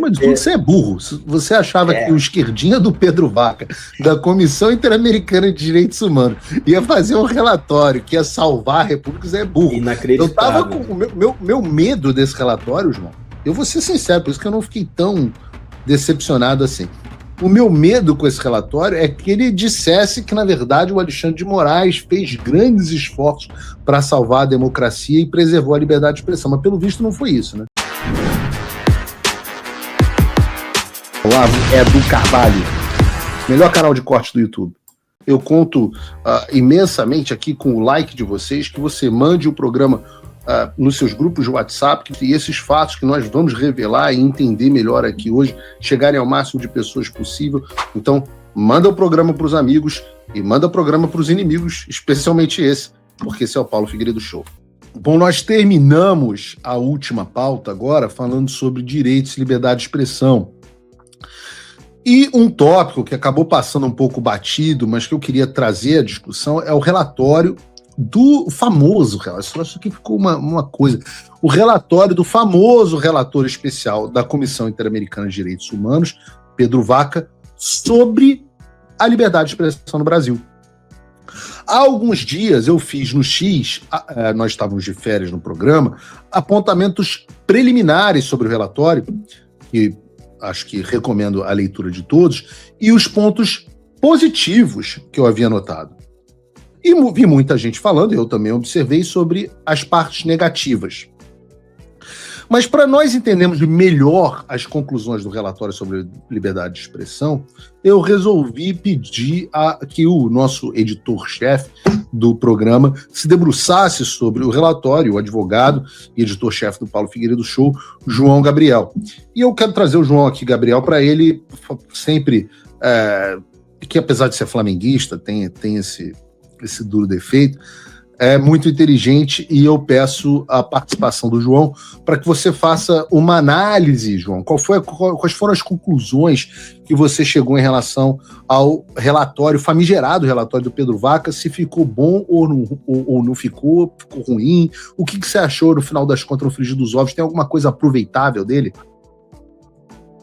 acima de tudo, você é burro. Você achava que o esquerdinha do Pedro Vaca, da Comissão Interamericana de Direitos Humanos, ia fazer um relatório que ia salvar a República, você é burro. Inacreditável. Eu tava com o meu medo desse relatório, João. Eu vou ser sincero, por isso que eu não fiquei tão decepcionado assim. O meu medo com esse relatório é que ele dissesse que, na verdade, o Alexandre de Moraes fez grandes esforços para salvar a democracia e preservou a liberdade de expressão. Mas, pelo visto, não foi isso, né? Olá, Edu Carvalho, melhor canal de corte do YouTube. Eu conto imensamente aqui com o like de vocês, que você mande o programa nos seus grupos de WhatsApp, e esses fatos que nós vamos revelar e entender melhor aqui hoje, chegarem ao máximo de pessoas possível. Então, manda o programa para os amigos e manda o programa para os inimigos, especialmente esse, porque esse é o Paulo Figueiredo Show. Bom, nós terminamos a última pauta agora falando sobre direitos e liberdade de expressão. E um tópico que acabou passando um pouco batido, mas que eu queria trazer à discussão, é o relatório do famoso, isso aqui ficou uma coisa, o relatório do famoso relator especial da Comissão Interamericana de Direitos Humanos, Pedro Vaca, sobre a liberdade de expressão no Brasil. Há alguns dias eu fiz no X, nós estávamos de férias no programa, apontamentos preliminares sobre o relatório, que acho que recomendo a leitura de todos, e os pontos positivos que eu havia notado. E vi muita gente falando, eu também observei, sobre as partes negativas. Mas para nós entendermos melhor as conclusões do relatório sobre liberdade de expressão, eu resolvi pedir que o nosso editor-chefe do programa se debruçasse sobre o relatório, o advogado e editor-chefe do Paulo Figueiredo Show, João Gabriel. E eu quero trazer o João aqui, Gabriel, para ele sempre, que apesar de ser flamenguista, tem esse duro defeito, é muito inteligente, e eu peço a participação do João para que você faça uma análise, João. Quais foram as conclusões que você chegou em relação ao relatório, famigerado relatório do Pedro Vaca, se ficou bom ou não ficou ruim? O que você achou, no final das contas, no frigir dos ovos? Tem alguma coisa aproveitável dele?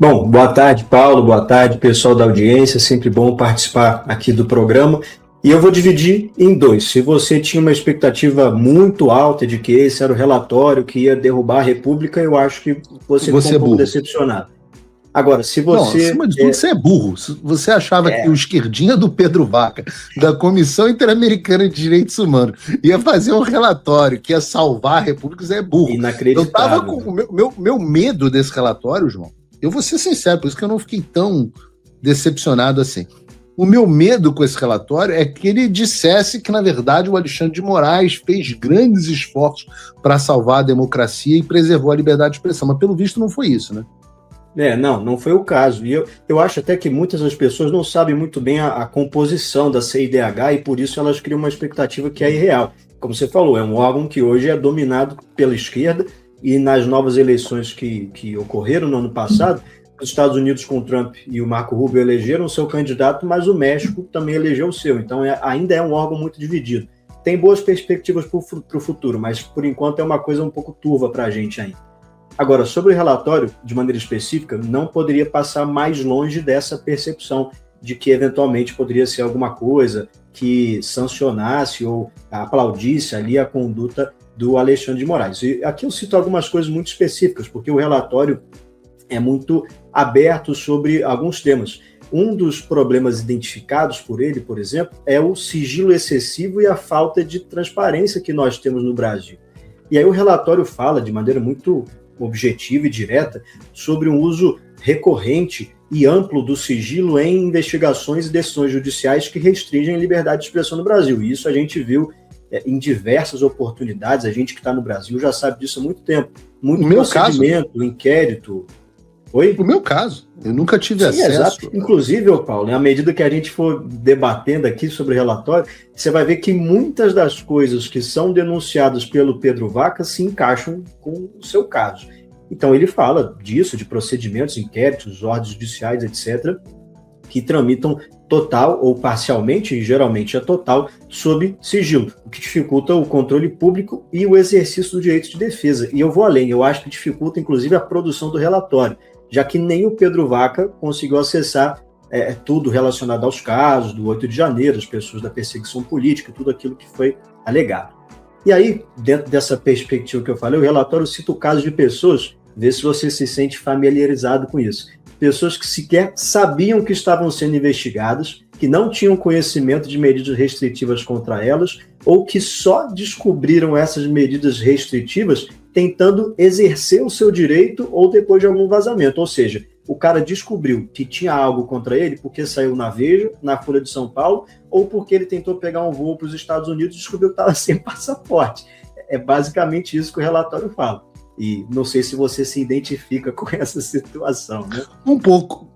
Bom, boa tarde, Paulo, boa tarde, pessoal da audiência, sempre bom participar aqui do programa. E eu vou dividir em dois. Se você tinha uma expectativa muito alta de que esse era o relatório que ia derrubar a República, eu acho que você ficou um pouco decepcionado. Agora, se você... Não, acima de tudo, você é burro. Você achava que o esquerdinha do Pedro Vaca, da Comissão Interamericana de Direitos Humanos, ia fazer um relatório que ia salvar a República, você é burro. Inacreditável. Eu tava com o meu medo desse relatório, João. Eu vou ser sincero, por isso que eu não fiquei tão decepcionado assim. O meu medo com esse relatório é que ele dissesse que, na verdade, o Alexandre de Moraes fez grandes esforços para salvar a democracia e preservou a liberdade de expressão. Mas, pelo visto, não foi isso, né? Não foi o caso. E eu acho até que muitas das pessoas não sabem muito bem a composição da CIDH, e por isso elas criam uma expectativa que é irreal. Como você falou, é um órgão que hoje é dominado pela esquerda, e nas novas eleições que ocorreram no ano passado, os Estados Unidos com o Trump e o Marco Rubio elegeram o seu candidato, mas o México também elegeu o seu. Então ainda é um órgão muito dividido. Tem boas perspectivas para o futuro, mas por enquanto é uma coisa um pouco turva para a gente ainda. Agora, sobre o relatório, de maneira específica, não poderia passar mais longe dessa percepção de que eventualmente poderia ser alguma coisa que sancionasse ou aplaudisse ali a conduta do Alexandre de Moraes. E aqui eu cito algumas coisas muito específicas, porque o relatório é muito aberto sobre alguns temas. Um dos problemas identificados por ele, por exemplo, é o sigilo excessivo e a falta de transparência que nós temos no Brasil. E aí o relatório fala, de maneira muito objetiva e direta, sobre um uso recorrente e amplo do sigilo em investigações e decisões judiciais que restringem a liberdade de expressão no Brasil. E isso a gente viu em diversas oportunidades. A gente que está no Brasil já sabe disso há muito tempo. Muito procedimento, inquérito... Oi? O meu caso, eu nunca tive acesso. Exato. Inclusive, Paulo, à medida que a gente for debatendo aqui sobre o relatório, você vai ver que muitas das coisas que são denunciadas pelo Pedro Vaca se encaixam com o seu caso. Então ele fala disso, de procedimentos, inquéritos, ordens judiciais, etc., que tramitam total ou parcialmente, e geralmente é total, sob sigilo, o que dificulta o controle público e o exercício do direito de defesa. E eu vou além, eu acho que dificulta inclusive a produção do relatório, já que nem o Pedro Vaca conseguiu acessar tudo relacionado aos casos do 8 de janeiro, as pessoas da perseguição política, tudo aquilo que foi alegado. E aí, dentro dessa perspectiva que eu falei, o relatório cita o caso de pessoas, vê se você se sente familiarizado com isso, pessoas que sequer sabiam que estavam sendo investigadas, que não tinham conhecimento de medidas restritivas contra elas, ou que só descobriram essas medidas restritivas tentando exercer o seu direito ou depois de algum vazamento. Ou seja, o cara descobriu que tinha algo contra ele porque saiu na Veja, na Folha de São Paulo, ou porque ele tentou pegar um voo para os Estados Unidos e descobriu que estava sem passaporte. É basicamente isso que o relatório fala. E não sei se você se identifica com essa situação, né? Um pouco.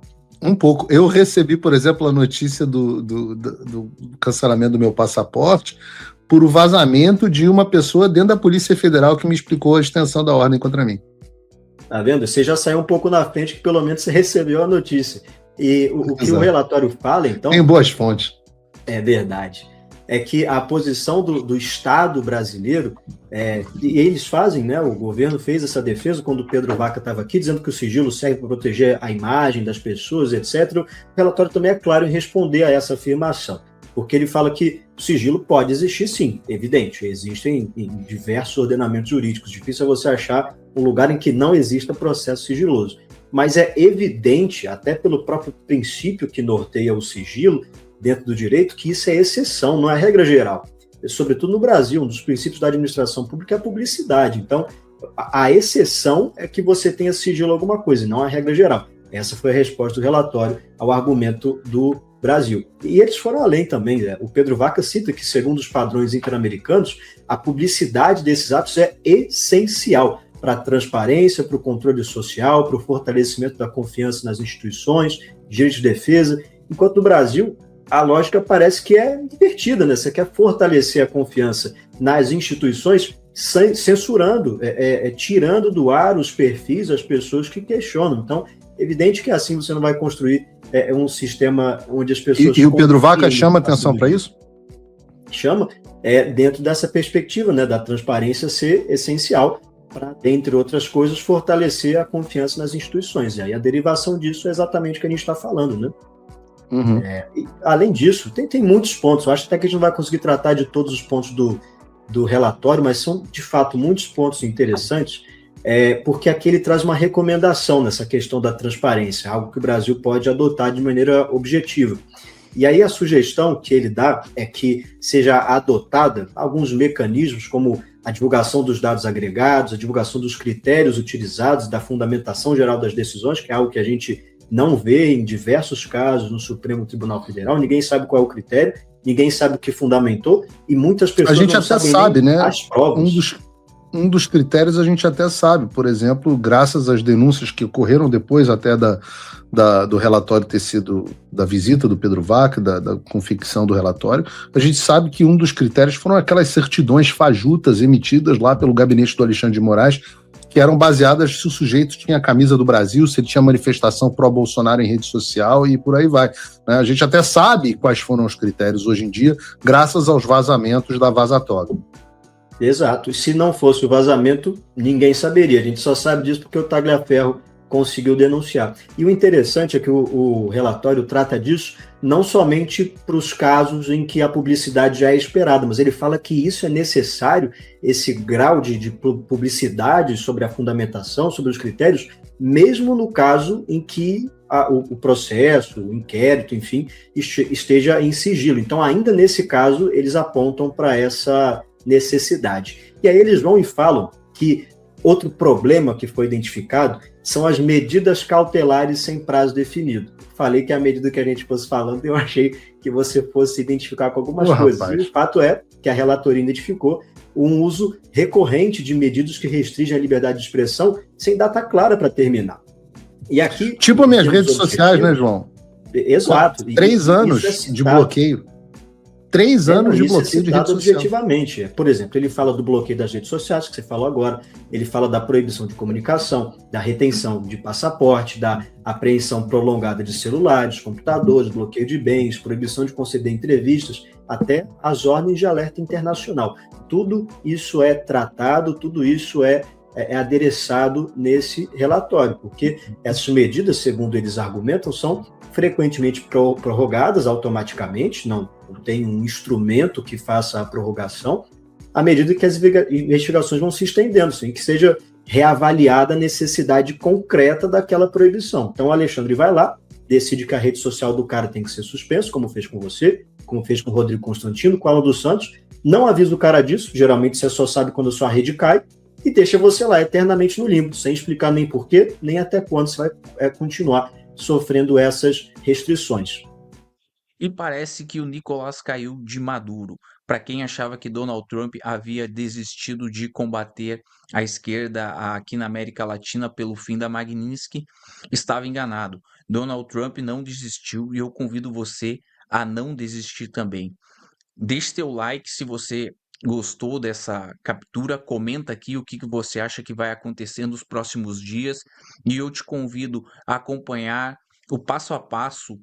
Eu recebi, por exemplo, a notícia do cancelamento do meu passaporte por o vazamento de uma pessoa dentro da Polícia Federal que me explicou a extensão da ordem contra mim. Tá vendo? Você já saiu um pouco na frente, que pelo menos você recebeu a notícia. E o que o relatório fala, então... Tem boas fontes. É verdade. É que a posição do Estado brasileiro, e eles fazem, né? O governo fez essa defesa quando o Pedro Vaca estava aqui, dizendo que o sigilo serve para proteger a imagem das pessoas, etc. O relatório também é claro em responder a essa afirmação, porque ele fala que o sigilo pode existir, sim, evidente. Existem em diversos ordenamentos jurídicos. Difícil é você achar um lugar em que não exista processo sigiloso. Mas é evidente, até pelo próprio princípio que norteia o sigilo, dentro do direito, que isso é exceção, não é regra geral. Sobretudo no Brasil, um dos princípios da administração pública é a publicidade. Então, a exceção é que você tenha sigilo alguma coisa, e não a regra geral. Essa foi a resposta do relatório ao argumento do Brasil. E eles foram além também, né? O Pedro Vaca cita que, segundo os padrões interamericanos, a publicidade desses atos é essencial para a transparência, para o controle social, para o fortalecimento da confiança nas instituições, direito de defesa, enquanto no Brasil a lógica parece que é invertida, né? Você quer fortalecer a confiança nas instituições censurando, tirando do ar os perfis, as pessoas que questionam. Então, é evidente que assim você não vai construir um sistema onde as pessoas... E o Pedro Vaca chama atenção para isso? Chama, dentro dessa perspectiva, né, da transparência ser essencial para, dentre outras coisas, fortalecer a confiança nas instituições. E aí a derivação disso é exatamente o que a gente está falando, né? Uhum. Além disso, tem muitos pontos. Eu acho até que a gente não vai conseguir tratar de todos os pontos do relatório, mas são, de fato, muitos pontos interessantes, porque aqui ele traz uma recomendação nessa questão da transparência, algo que o Brasil pode adotar de maneira objetiva. E aí a sugestão que ele dá é que seja adotada alguns mecanismos, como a divulgação dos dados agregados, a divulgação dos critérios utilizados, da fundamentação geral das decisões, que é algo que a gente não vê em diversos casos no Supremo Tribunal Federal. Ninguém sabe qual é o critério, ninguém sabe o que fundamentou, e muitas pessoas a gente não até sabem sabe, nem né? as provas. Um dos critérios a gente até sabe, por exemplo, graças às denúncias que ocorreram depois até do relatório ter sido, da visita do Pedro Vaca, da confecção do relatório, a gente sabe que um dos critérios foram aquelas certidões fajutas emitidas lá pelo gabinete do Alexandre de Moraes, que eram baseadas se o sujeito tinha a camisa do Brasil, se ele tinha manifestação pró-Bolsonaro em rede social e por aí vai. A gente até sabe quais foram os critérios hoje em dia, graças aos vazamentos da Vaza Toga. Exato, e se não fosse o vazamento, ninguém saberia. A gente só sabe disso porque o Tagliaferro conseguiu denunciar. E o interessante é que o relatório trata disso não somente para os casos em que a publicidade já é esperada, mas ele fala que isso é necessário, esse grau de publicidade sobre a fundamentação, sobre os critérios, mesmo no caso em que o processo, o inquérito, enfim, esteja em sigilo. Então, ainda nesse caso, eles apontam para essa necessidade. E aí eles vão e falam que outro problema que foi identificado são as medidas cautelares sem prazo definido. Falei que à medida que a gente fosse falando, eu achei que você fosse identificar com algumas coisas. Rapaz. E o fato é que a relatoria identificou um uso recorrente de medidas que restringem a liberdade de expressão sem data clara para terminar. E aqui... Tipo as minhas redes sociais, né, João? Exato. 3 anos de bloqueio. 3 anos de bloqueio de rede social. Objetivamente. Por exemplo, ele fala do bloqueio das redes sociais, que você falou agora, ele fala da proibição de comunicação, da retenção de passaporte, da apreensão prolongada de celulares, computadores, bloqueio de bens, proibição de conceder entrevistas, até as ordens de alerta internacional. Tudo isso é tratado, tudo isso é é adereçado nesse relatório, porque essas medidas, segundo eles argumentam, são frequentemente prorrogadas automaticamente, não tem um instrumento que faça a prorrogação, à medida que as investigações vão se estendendo, assim, que seja reavaliada a necessidade concreta daquela proibição. Então o Alexandre vai lá, decide que a rede social do cara tem que ser suspensa, como fez com você, como fez com o Rodrigo Constantino, com o Alan dos Santos, não avisa o cara disso, geralmente você só sabe quando a sua rede cai, e deixa você lá eternamente no limbo, sem explicar nem porquê, nem até quando você vai continuar sofrendo essas restrições. E parece que o Nicolás caiu de Maduro. Para quem achava que Donald Trump havia desistido de combater a esquerda aqui na América Latina pelo fim da Magnitsky, estava enganado. Donald Trump não desistiu e eu convido você a não desistir também. Deixe seu like se você gostou dessa captura, comenta aqui o que você acha que vai acontecer nos próximos dias e eu te convido a acompanhar o passo a passo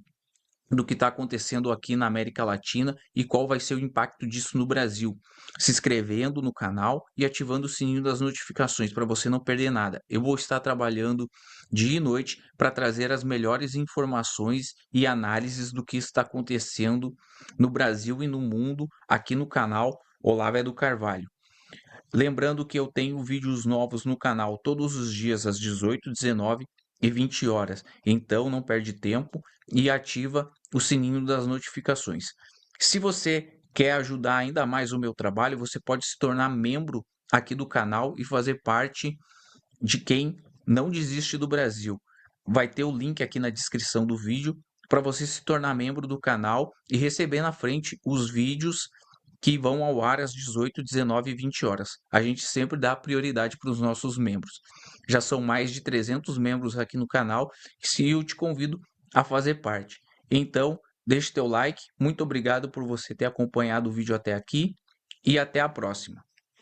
do que está acontecendo aqui na América Latina e qual vai ser o impacto disso no Brasil, se inscrevendo no canal e ativando o sininho das notificações para você não perder nada. Eu vou estar trabalhando dia e noite para trazer as melhores informações e análises do que está acontecendo no Brasil e no mundo aqui no canal Olavo do Carvalho. Lembrando que eu tenho vídeos novos no canal todos os dias às 18, 19 e 20 horas. Então não perde tempo e ativa o sininho das notificações. Se você quer ajudar ainda mais o meu trabalho, você pode se tornar membro aqui do canal e fazer parte de quem não desiste do Brasil. Vai ter o link aqui na descrição do vídeo para você se tornar membro do canal e receber na frente os vídeos que vão ao ar às 18, 19 e 20 horas. A gente sempre dá prioridade para os nossos membros. Já são mais de 300 membros aqui no canal e eu te convido a fazer parte. Então, deixe teu like. Muito obrigado por você ter acompanhado o vídeo até aqui e até a próxima.